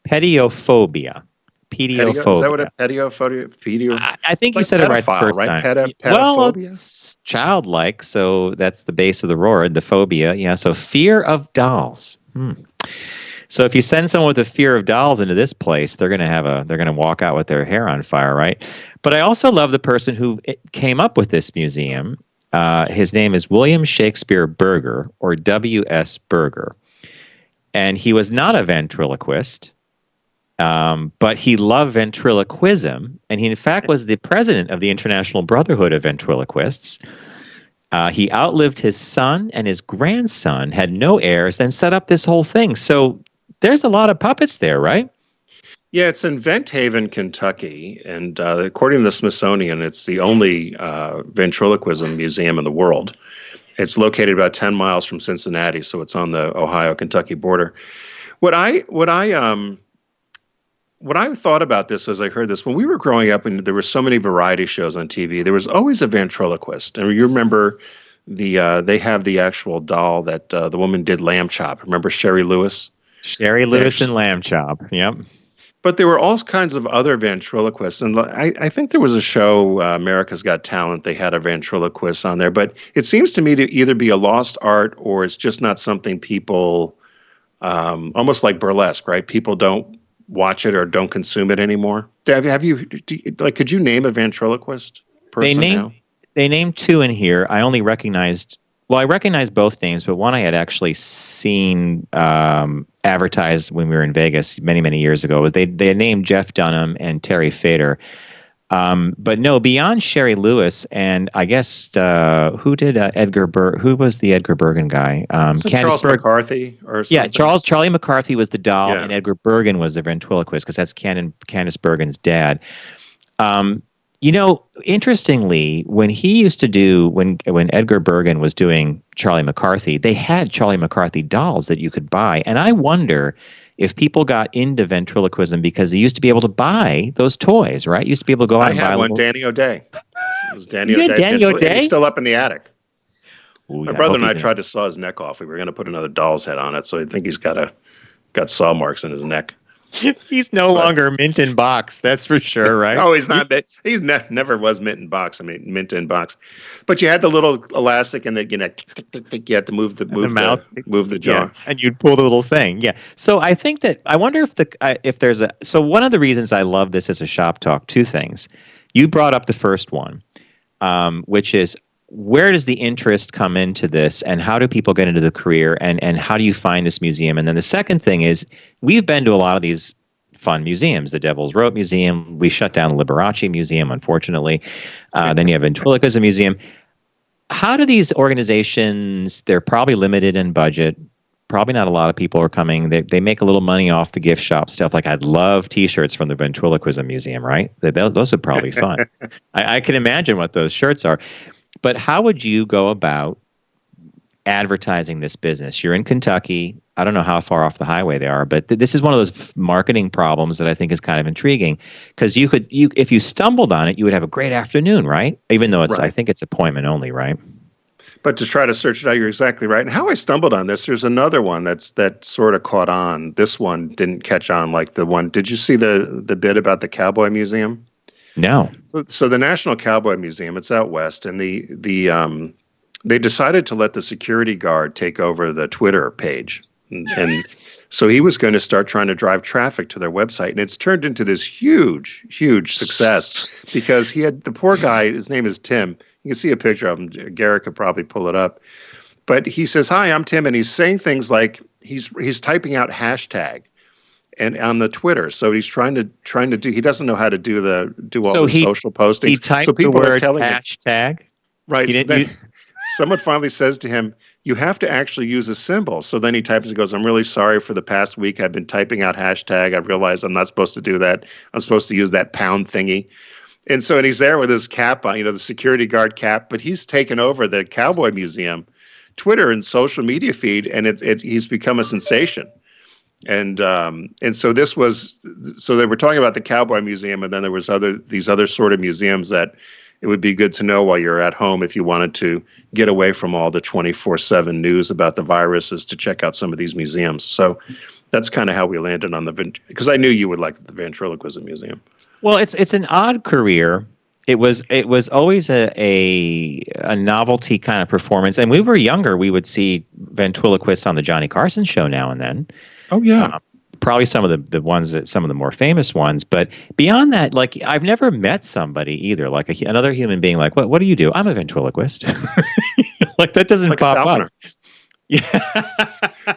Pediophobia. Pediophobia. Is that what a pediophobia? I think you like said it right the pedophile, first right? time. Well, it's childlike, so that's the base of the roar, the phobia. Yeah, so fear of dolls. So if you send someone with a fear of dolls into this place, they're gonna walk out with their hair on fire, right? But I also love the person who came up with this museum. His name is William Shakespeare Berger, or W.S. Berger. And he was not a ventriloquist, but he loved ventriloquism. And he, in fact, was the president of the International Brotherhood of Ventriloquists. He outlived his son, and his grandson had no heirs and set up this whole thing. So there's a lot of puppets there, right? Yeah, it's in Vent Haven, Kentucky, and according to the Smithsonian, it's the only ventriloquism museum in the world. It's located about 10 miles from Cincinnati, so it's on the Ohio-Kentucky border. What I thought about this as I heard this, when we were growing up and there were so many variety shows on TV, there was always a ventriloquist. And you remember they have the actual doll that the woman did lamb chop. Remember Sherry Lewis? Sherry Lewis and lamb chop, yep. But there were all kinds of other ventriloquists. And I think there was a show, America's Got Talent, they had a ventriloquist on there. But it seems to me to either be a lost art or it's just not something people, almost like burlesque, right? People don't watch it or don't consume it anymore. Could you name a ventriloquist person now? They named two in here. I recognized both names, but one I had actually seen advertised when we were in Vegas many, many years ago. They named Jeff Dunham and Terry Fader. But no, beyond Sherry Lewis and I guess who did who was the Edgar Bergen guy? Charles McCarthy or something? Yeah, Charlie McCarthy was the doll, and Edgar Bergen was the ventriloquist because that's Candace Bergen's dad. Interestingly, when Edgar Bergen was doing Charlie McCarthy, they had Charlie McCarthy dolls that you could buy. And I wonder if people got into ventriloquism because they used to be able to buy those toys, right? You used to be able to go out and buy I had one, Danny O'Day. It was Danny O'Day. Danny O'Day? He's still up in the attic. Ooh, My brother and I tried to saw his neck off. We were going to put another doll's head on it, so I think he's got saw marks in his neck. He's no longer mint in box, that's for sure, right? Oh, he's not. He's never was mint in box. I mean, mint in box. But you had the little elastic, and you had to move the mouth, move the jaw, yeah, and you'd pull the little thing. Yeah. So I think that I wonder if there's a. So one of the reasons I love this as a shop talk, two things. You brought up the first one, which is where does the interest come into this, and how do people get into the career, and how do you find this museum? And then the second thing is we've been to a lot of these fun museums. The Devil's Rope Museum. We shut down the Liberace Museum, unfortunately. Then you have Ventriloquism Museum. How do these organizations, they're probably limited in budget. Probably not a lot of people are coming. They make a little money off the gift shop stuff. Like I'd love T-shirts from the Ventriloquism Museum, right? Those would probably be fun. I can imagine what those shirts are. But how would you go about advertising this business? You're in Kentucky. I don't know how far off the highway they are, but this is one of those marketing problems that I think is kind of intriguing because if you stumbled on it, you would have a great afternoon, right? Even though I think it's appointment only, right? But to try to search it out, you're exactly right. And how I stumbled on this, there's another one that sort of caught on. This one didn't catch on like the one. Did you see the bit about the Cowboy Museum? No. So the National Cowboy Museum, it's out west, and they decided to let the security guard take over the Twitter page. And so he was going to start trying to drive traffic to their website. And it's turned into this huge, huge success because the poor guy, his name is Tim. You can see a picture of him. Garrett could probably pull it up. But he says, "Hi, I'm Tim." And he's saying things like he's typing out hashtag and on the Twitter. So he's trying to do, he doesn't know how to do all the social postings. He typed so people the word are telling hashtag. Right. So then someone finally says to him, "You have to actually use a symbol." So then he types and goes, "I'm really sorry for the past week. I've been typing out hashtag. I realized I'm not supposed to do that. I'm supposed to use that pound thingy." And he's there with his cap on, the security guard cap, but he's taken over the Cowboy Museum, Twitter and social media feed, and he's become a sensation. And so they were talking about the Cowboy Museum, and then there was these other sort of museums that it would be good to know while you're at home if you wanted to get away from all the 24/7 news about the viruses to check out some of these museums. So that's kind of how we landed on because I knew you would like the Ventriloquism Museum. Well, it's an odd career. It was always a novelty kind of performance. And we were younger, we would see ventriloquists on the Johnny Carson show now and then. Oh yeah. Probably some of the ones some of the more famous ones, but beyond that, like I've never met somebody either, like another human being. Like, what do you do? I'm a ventriloquist. Like that doesn't like pop up. Yeah.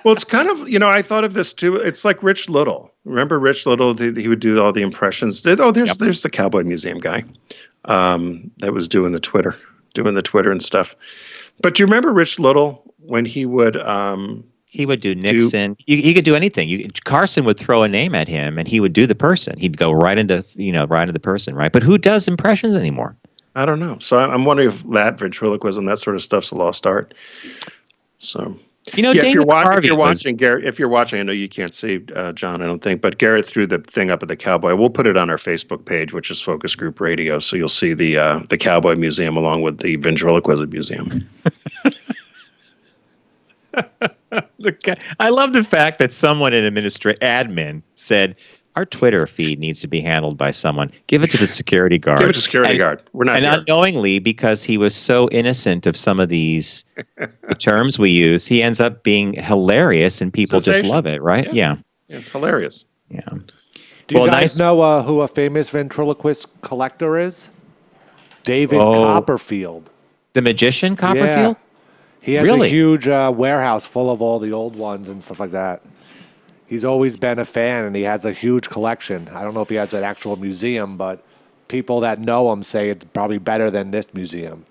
Well, it's kind of, I thought of this too. It's like Rich Little. Remember Rich Little? He would do all the impressions. There's the Cowboy Museum guy that was doing the Twitter and stuff. But do you remember Rich Little when he would? He would do Nixon. He could do anything. Carson would throw a name at him, and he would do the person. He'd go right into the person, right? But who does impressions anymore? I don't know. So I'm wondering if that ventriloquism, that sort of stuff's a lost art. So if you're watching, Garrett, I know you can't see John, I don't think, but Garrett threw the thing up at the Cowboy. We'll put it on our Facebook page, which is Focus Group Radio, so you'll see the Cowboy Museum along with the Ventriloquism Museum. I love the fact that someone in admin said, our Twitter feed needs to be handled by someone. Give it to the security guard. Give it to the security guard. We're not. And here. Unknowingly, because he was so innocent of some of these terms we use, he ends up being hilarious, and people just love it, right? Yeah. It's hilarious. Yeah. Do you guys know who a famous ventriloquist collector is? David Copperfield. The magician Copperfield? Yeah. He has a huge warehouse full of all the old ones and stuff like that. He's always been a fan, and he has a huge collection. I don't know if he has an actual museum, but people that know him say it's probably better than this museum.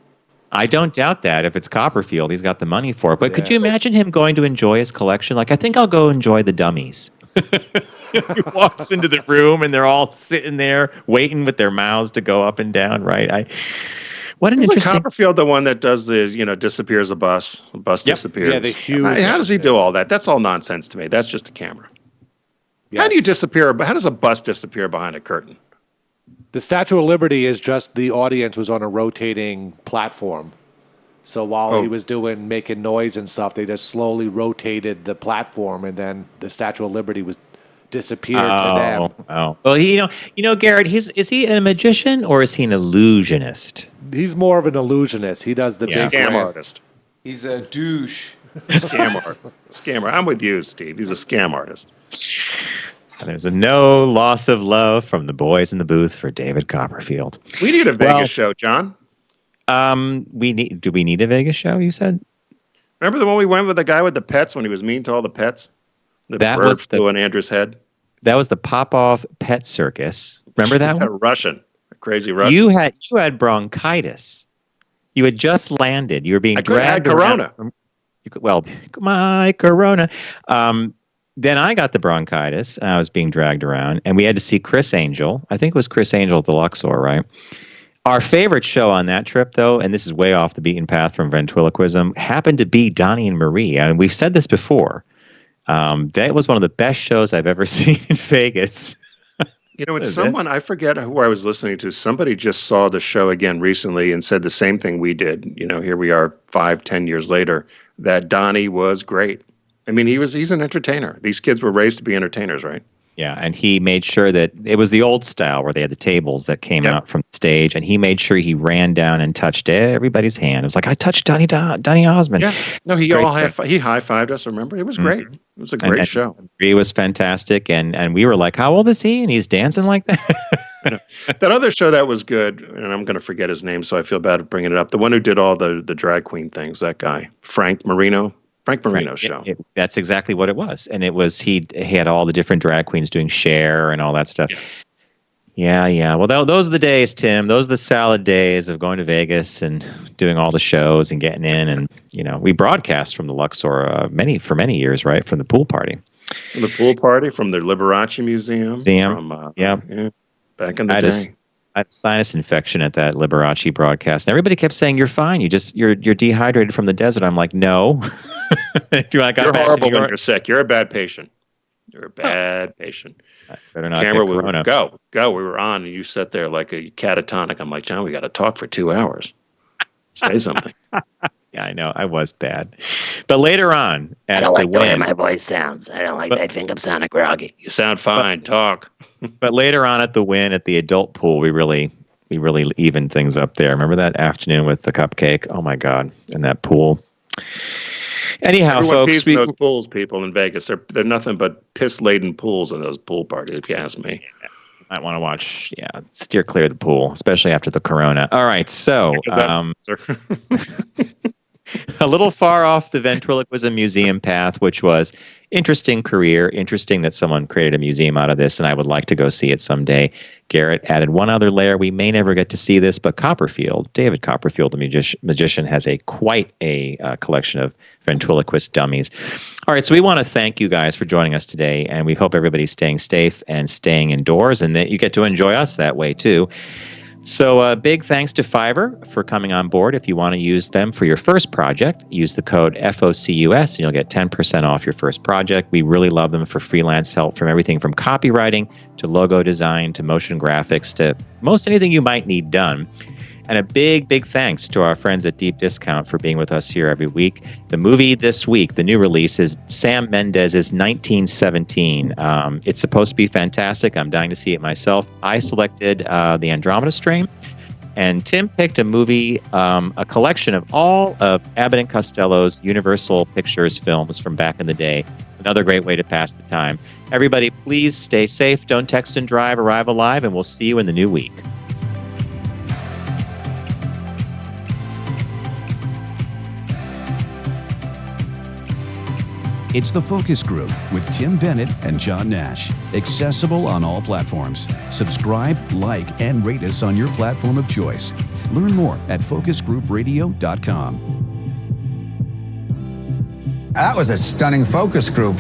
I don't doubt that. If it's Copperfield, he's got the money for it. But could you imagine him going to enjoy his collection? Like, I think I'll go enjoy the dummies. He walks into the room, and they're all sitting there waiting with their mouths to go up and down, right? What an interesting... Copperfield, the one that does the, disappears a bus. A bus disappears. Yeah, the huge... How does he do all that? That's all nonsense to me. That's just a camera. Yes. How do you disappear? How does a bus disappear behind a curtain? The Statue of Liberty is just the audience was on a rotating platform. So while he was making noise and stuff, they just slowly rotated the platform, and then the Statue of Liberty disappeared to them. Oh, well, Garrett, is he a magician or is he an illusionist? He's more of an illusionist. He does the big scam artist. He's a douche. Scammer. I'm with you, Steve. He's a scam artist. There's no loss of love from the boys in the booth for David Copperfield. We need a Vegas show, John. Do we need a Vegas show, you said? Remember the one we went with the guy with the pets when he was mean to all the pets? The bird flew on Andrew's head. That was the Popov Pet Circus. Remember that one? Russian, crazy Russian. You had bronchitis. You had just landed. You were being dragged around. Corona. Well, my Corona. Then I got the bronchitis, and I was being dragged around, and we had to see Chris Angel. I think it was Chris Angel at the Luxor, right? Our favorite show on that trip, though, and this is way off the beaten path from ventriloquism, happened to be Donnie and Marie. And we've said this before. That was one of the best shows I've ever seen in Vegas. It's someone, I forget who I was listening to. Somebody just saw the show again recently and said the same thing we did. Here we are 5-10 years later, that Donnie was great. I mean, he's an entertainer. These kids were raised to be entertainers, right? Yeah, and he made sure that it was the old style where they had the tables that came out from the stage, and he made sure he ran down and touched everybody's hand. It was like, I touched Donnie Osmond. Yeah, no, he high-fived us, remember? It was great. It was a great show. He was fantastic, and we were like, how old is he? And he's dancing like that. That other show that was good, and I'm going to forget his name, so I feel bad bringing it up. The one who did all the drag queen things, that guy, Frank Marino's show. That's exactly what it was. And it was, he had all the different drag queens doing Cher and all that stuff. Yeah. Well, those are the days, Tim. Those are the salad days of going to Vegas and doing all the shows and getting in. And, we broadcast from the Luxor for many years, right? From the pool party. From the pool party, from the Liberace Museum. Back in the day. I had a sinus infection at that Liberace broadcast. And everybody kept saying, you're fine. You're dehydrated from the desert. I'm like, no. You're horrible when you're sick. You're a bad patient. You're a bad patient. Better not Camera, get corona. Go. We were on, and you sat there like a catatonic. I'm like, John, we got to talk for 2 hours. Say something. Yeah, I know. I was bad. But later on, I don't like the way my voice sounds. I think I'm sounding groggy. You sound fine. Talk. But later on at the Wynn, at the adult pool, we really evened things up there. Remember that afternoon with the cupcake? Oh my God! In that pool. Anyhow, everyone folks, those pools, people in Vegas, they're nothing but piss-laden pools in those pool parties, if you ask me. You might want to watch. Yeah, steer clear of the pool, especially after the Corona. All right, so a little far off the ventriloquism museum path, which was interesting career, interesting that someone created a museum out of this, and I would like to go see it someday. Garrett added one other layer. We may never get to see this, but David Copperfield, the magician, has quite a collection of ventriloquist dummies. All right, so we want to thank you guys for joining us today, and we hope everybody's staying safe and staying indoors, and that you get to enjoy us that way too. So big thanks to Fiverr for coming on board. If you want to use them for your first project, use the code FOCUS and you'll get 10% off your first project. We really love them for freelance help from everything from copywriting to logo design to motion graphics to most anything you might need done. And a big thanks to our friends at Deep Discount for being with us here every week. The movie this week, the new release, is Sam Mendes's 1917. It's supposed to be fantastic. I'm dying to see it myself. I selected The Andromeda Strain, and Tim picked a movie, a collection of all of Abbott and Costello's Universal Pictures films from back in the day. Another great way to pass the time. Everybody, please stay safe. Don't text and drive. Arrive alive, and we'll see you in the new week. It's The Focus Group with Tim Bennett and John Nash. Accessible on all platforms. Subscribe, like, and rate us on your platform of choice. Learn more at focusgroupradio.com. That was a stunning focus group.